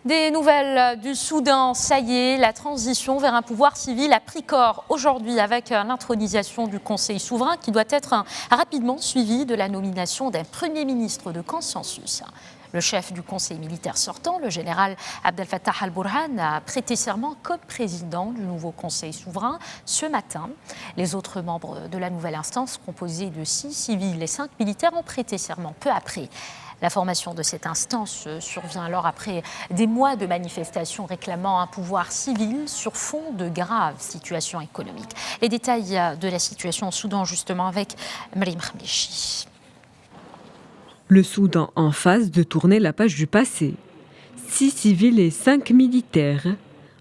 Des nouvelles du Soudan, ça y est, la transition vers un pouvoir civil a pris corps aujourd'hui avec l'intronisation du Conseil souverain qui doit être rapidement suivie de la nomination d'un Premier ministre de consensus. Le chef du Conseil militaire sortant, le général Abdel Fattah al-Burhan, a prêté serment comme président du nouveau Conseil souverain ce matin. Les autres membres de la nouvelle instance, composée de 6 civils et 5 militaires, ont prêté serment peu après. La formation de cette instance survient alors après des mois de manifestations réclamant un pouvoir civil sur fond de graves situations économiques. Les détails de la situation au Soudan, justement, avec Mrim Khamichi. Le Soudan en phase de tourner la page du passé. 6 civils et 5 militaires.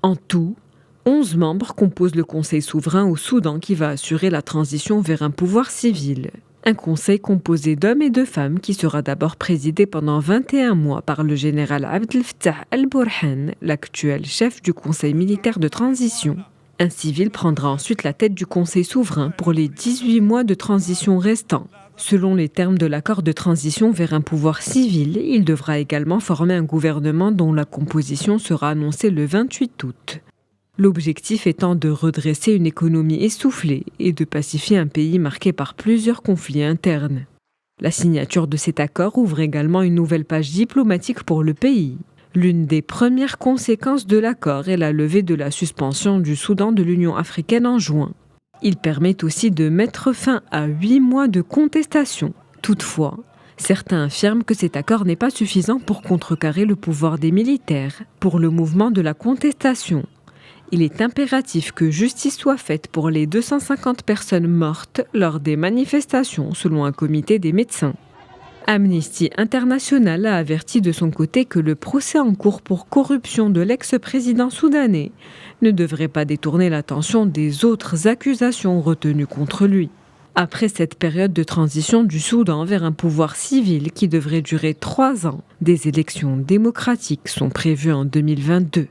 En tout, 11 membres composent le Conseil souverain au Soudan qui va assurer la transition vers un pouvoir civil. Un conseil composé d'hommes et de femmes qui sera d'abord présidé pendant 21 mois par le général Abdel Fattah al-Burhan, l'actuel chef du Conseil militaire de transition. Un civil prendra ensuite la tête du Conseil souverain pour les 18 mois de transition restants. Selon les termes de l'accord de transition vers un pouvoir civil, il devra également former un gouvernement dont la composition sera annoncée le 28 août. L'objectif étant de redresser une économie essoufflée et de pacifier un pays marqué par plusieurs conflits internes. La signature de cet accord ouvre également une nouvelle page diplomatique pour le pays. L'une des premières conséquences de l'accord est la levée de la suspension du Soudan de l'Union africaine en juin. Il permet aussi de mettre fin à 8 mois de contestation. Toutefois, certains affirment que cet accord n'est pas suffisant pour contrecarrer le pouvoir des militaires. Pour le mouvement de la contestation, il est impératif que justice soit faite pour les 250 personnes mortes lors des manifestations, selon un comité des médecins. Amnesty International a averti de son côté que le procès en cours pour corruption de l'ex-président soudanais ne devrait pas détourner l'attention des autres accusations retenues contre lui. Après cette période de transition du Soudan vers un pouvoir civil qui devrait durer 3 ans, des élections démocratiques sont prévues en 2022.